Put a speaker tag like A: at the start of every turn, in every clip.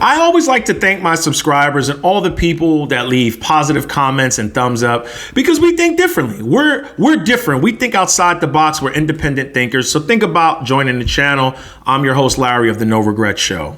A: I always like to thank my subscribers and all the people that leave positive comments and thumbs up because we think differently. We're different. We think outside the box. We're independent thinkers. So think about joining the channel. I'm your host, Larry of the No Regret Show.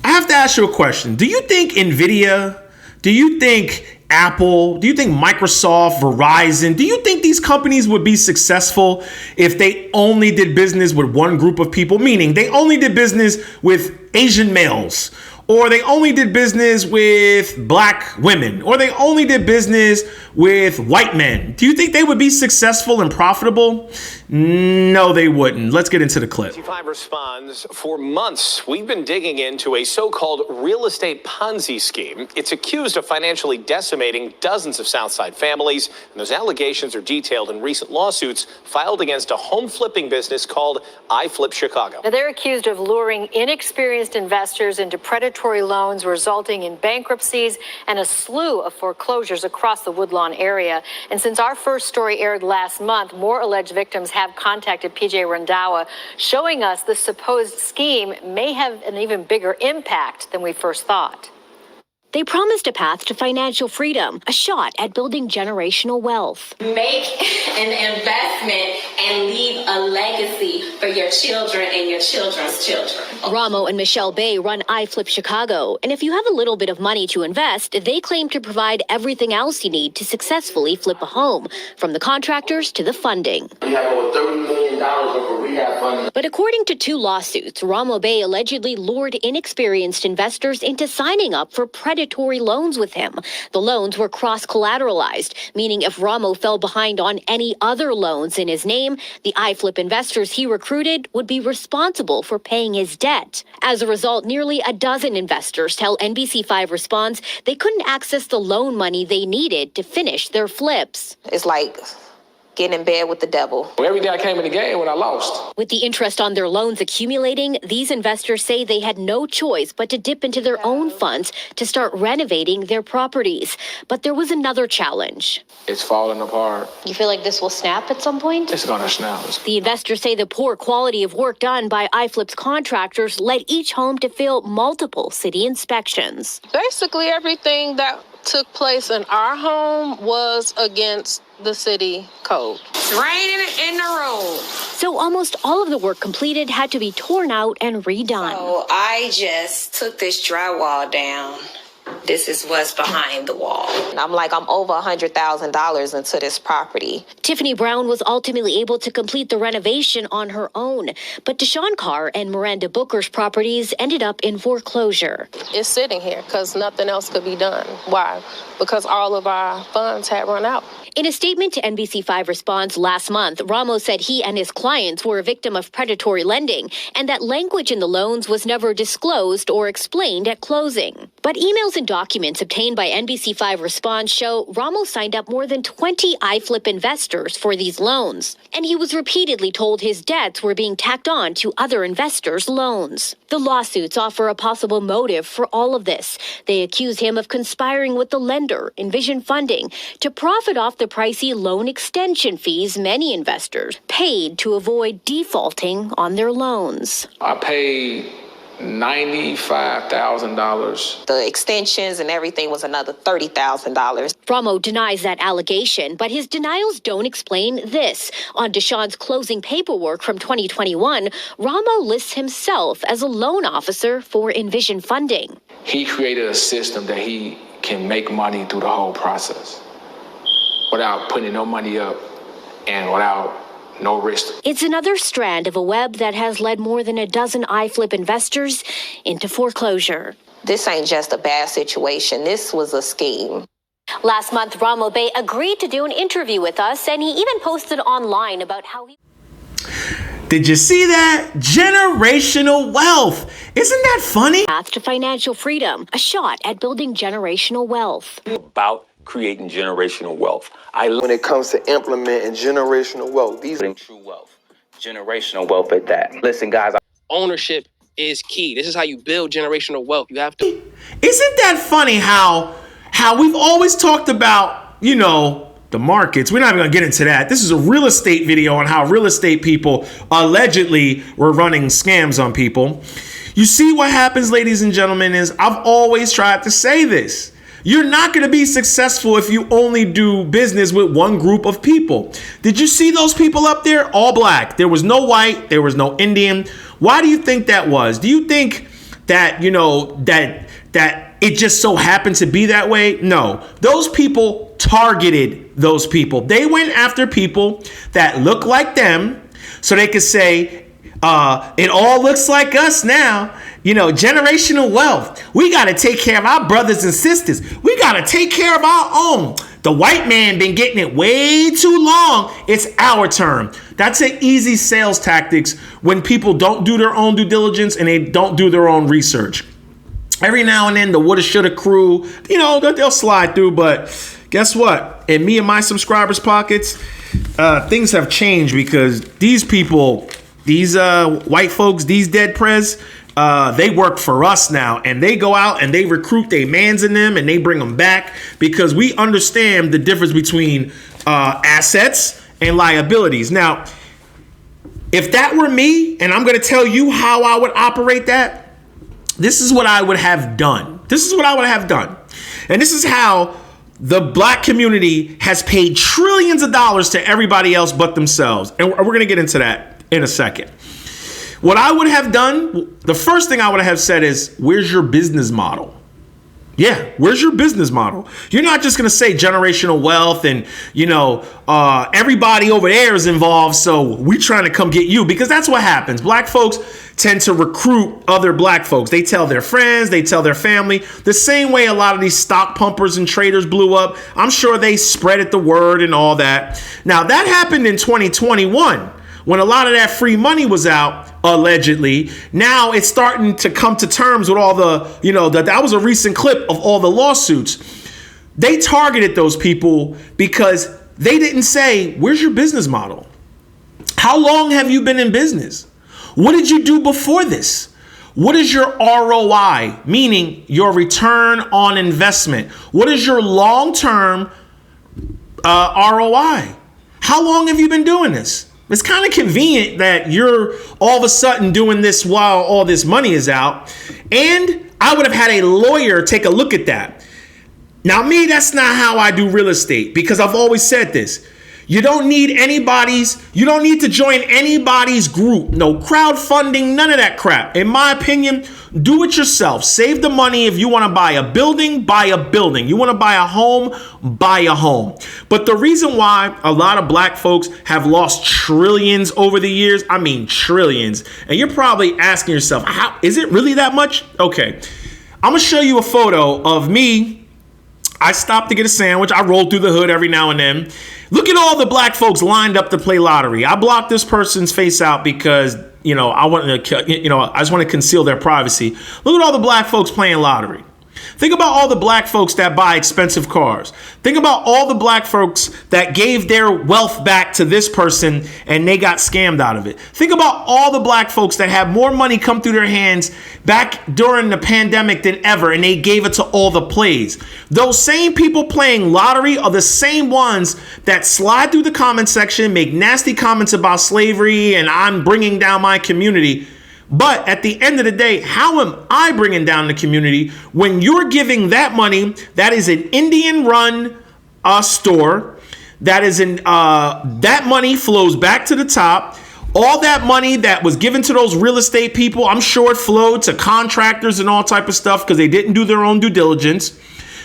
A: I have to ask you a question. Do you think Nvidia, do you think Apple, do you think Microsoft, Verizon, do you think these companies would be successful if they only did business with one group of people? Meaning they only did business with Asian males, or they only did business with black women, or they only did business with white men. Do you think they would be successful and profitable? No, they wouldn't. Let's get into the clip.
B: 5 responds, for months, we've been digging into a so-called real estate Ponzi scheme. It's accused of financially decimating dozens of Southside families, and those allegations are detailed in recent lawsuits filed against a home flipping business called iFlip Chicago.
C: Now, they're accused of luring inexperienced investors into predatory loans, resulting in bankruptcies and a slew of foreclosures across the Woodlawn area. And since our first story aired last month, more alleged victims have contacted PJ Randhawa, showing us the supposed scheme may have an even bigger impact than we first thought.
D: They promised a path to financial freedom, a shot at building generational wealth.
E: Make an investment and leave a legacy for your children and your children's children.
D: Ramo and Michelle Bay run iFlip Chicago, and if you have a little bit of money to invest, they claim to provide everything else you need to successfully flip a home, from the contractors to the funding.
F: We have over $30 million worth of rehab funding.
D: But according to 2 lawsuits, Ramo Bay allegedly lured inexperienced investors into signing up for predatory loans with him. The loans were cross-collateralized, meaning if Ramo fell behind on any other loans in his name, the iFlip investors he recruited would be responsible for paying his debt. As a result, nearly a dozen investors tell NBC5 Responds they couldn't access the loan money they needed to finish their flips.
G: It's like getting in bed with the devil.
F: Every day I came in the game when I lost.
D: With the interest on their loans accumulating, these investors say they had no choice but to dip into their own funds to start renovating their properties. But there was another challenge.
F: It's falling apart.
D: You feel like this will snap at some point?
F: It's gonna snap.
D: The investors say the poor quality of work done by iFlip's contractors led each home to fail multiple city inspections.
H: Basically, everything that took place in our home was against the city code.
E: It's raining in the room.
D: So almost all of the work completed had to be torn out and redone.
G: So I just took this drywall down. This is what's behind the wall. I'm over $100,000 into this property.
D: Tiffany Brown was ultimately able to complete the renovation on her own, but Deshaun Carr and Miranda Booker's properties ended up in foreclosure.
H: It's sitting here because nothing else could be done. Why? Because all of our funds had run out.
D: In a statement to NBC5 Responds last month, Ramos said he and his clients were a victim of predatory lending and that language in the loans was never disclosed or explained at closing. But emails and documents obtained by NBC5 Responds show Ramos signed up more than 20 iFlip investors for these loans, and he was repeatedly told his debts were being tacked on to other investors' loans. The lawsuits offer a possible motive for all of this. They accuse him of conspiring with the lender, Envision Funding, to profit off the pricey loan extension fees many investors paid to avoid defaulting on their loans.
F: I paid $95,000.
G: The extensions and everything was another $30,000.
D: Ramo denies that allegation, but his denials don't explain this. On Deshaun's closing paperwork from 2021, Ramo lists himself as a loan officer for Envision Funding.
F: He created a system that he can make money through the whole process without putting no money up and without no risk.
D: It's another strand of a web that has led more than a dozen iFlip investors into foreclosure.
G: This ain't just a bad situation. This was a scheme.
D: Last month, Ramo Bay agreed to do an interview with us, and he even posted online about how he...
A: Did you see that? Generational wealth. Isn't that funny?
D: Path to financial freedom, a shot at building generational wealth.
I: About creating generational wealth.
J: When it comes to implementing generational wealth, these are
I: true wealth, generational wealth at that. Listen, guys.
H: Ownership is key. This is how you build generational wealth. You have to.
A: Isn't that funny how we've always talked about, the markets. We're not even going to get into that. This is a real estate video on how real estate people allegedly were running scams on people. You see what happens, ladies and gentlemen, is I've always tried to say this. You're not going to be successful if you only do business with one group of people. Did you see those people up there? All black. There was no white. There was no Indian. Why do you think that was? Do you think that, that it just so happened to be that way? No. Those people targeted those people. They went after people that look like them so they could say, it all looks like us now. Generational wealth. We got to take care of our brothers and sisters. We got to take care of our own. The white man been getting it way too long. It's our turn. That's an easy sales tactics when people don't do their own due diligence and they don't do their own research. Every now and then, the woulda, shoulda crew, they'll slide through. But guess what? In me and my subscribers' pockets, things have changed because these people, these white folks, these dead prez, they work for us now, and they go out and they recruit their mans in them and they bring them back because we understand the difference between assets and liabilities. Now, if that were me, and I'm going to tell you how I would operate that, this is what I would have done. This is what I would have done. And this is how the black community has paid trillions of dollars to everybody else but themselves. And we're going to get into that in a second. What I would have done, the first thing I would have said is, where's your business model? Yeah, where's your business model? You're not just going to say generational wealth and, everybody over there is involved, so we trying to come get you, because that's what happens. Black folks tend to recruit other black folks. They tell their friends, they tell their family, the same way a lot of these stock pumpers and traders blew up. I'm sure they spread the word and all that. Now, that happened in 2021. When a lot of that free money was out, allegedly. Now it's starting to come to terms with all the, that was a recent clip of all the lawsuits. They targeted those people because they didn't say, where's your business model? How long have you been in business? What did you do before this? What is your ROI, meaning your return on investment? What is your long-term ROI? How long have you been doing this? It's kind of convenient that you're all of a sudden doing this while all this money is out. And I would have had a lawyer take a look at that. Now, me, that's not how I do real estate, because I've always said this. You don't need to join anybody's group. No crowdfunding, none of that crap. In my opinion, do it yourself. Save the money. If you want to buy a building, buy a building. You want to buy a home, buy a home. But the reason why a lot of black folks have lost trillions over the years, I mean trillions, and you're probably asking yourself, how is it really that much? Okay, I'm going to show you a photo of me. I stopped to get a sandwich. I roll through the hood every now and then. Look at all the black folks lined up to play lottery. I blocked this person's face out because, I just want to conceal their privacy. Look at all the black folks playing lottery. Think about all the black folks that buy expensive cars. Think about all the black folks that gave their wealth back to this person and they got scammed out of it. Think about all the black folks that have more money come through their hands back during the pandemic than ever, and they gave it to all the plays. Those same people playing lottery are the same ones that slide through the comment section, make nasty comments about slavery and I'm bringing down my community. But at the end of the day, how am I bringing down the community when you're giving that money? That is an Indian-run store. That money flows back to the top. All that money that was given to those real estate people, I'm sure it flowed to contractors and all type of stuff because they didn't do their own due diligence.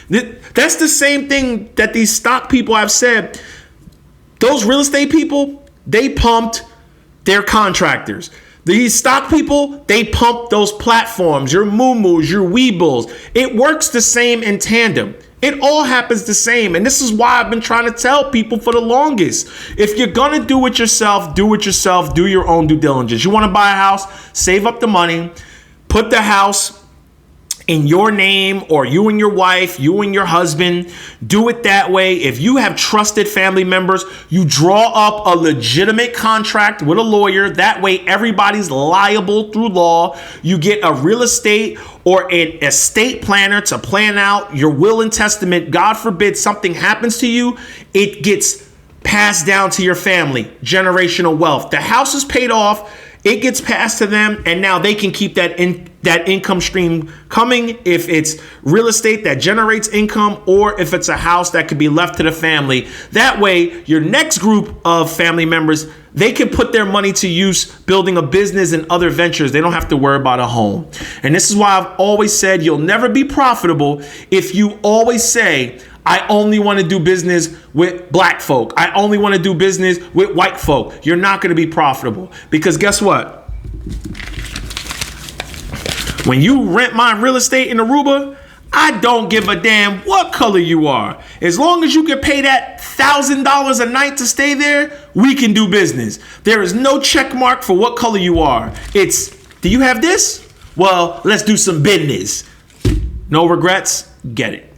A: That's the same thing that these stock people have said. Those real estate people, they pumped their contractors. These stock people, they pump those platforms, your Moomoos, your Weebles. It works the same in tandem. It all happens the same. And this is why I've been trying to tell people for the longest. If you're going to do it yourself, do it yourself. Do your own due diligence. You want to buy a house, save up the money, put the house in your name, or you and your wife, you and your husband. Do it that way. If you have trusted family members, you draw up a legitimate contract with a lawyer. That way everybody's liable through law. You get a real estate or an estate planner to plan out your will and testament. God forbid something happens to you, it gets passed down to your family. Generational wealth. The house is paid off. It gets passed to them, and now they can keep that that income stream coming, if it's real estate that generates income, or if it's a house that could be left to the family. That way, your next group of family members, they can put their money to use building a business and other ventures. They don't have to worry about a home. And this is why I've always said you'll never be profitable if you always say, I only want to do business with black folk. I only want to do business with white folk. You're not going to be profitable, because guess what? When you rent my real estate in Aruba, I don't give a damn what color you are. As long as you can pay that $1,000 a night to stay there, we can do business. There is no check mark for what color you are. It's, do you have this? Well, let's do some business. No regrets. Get it.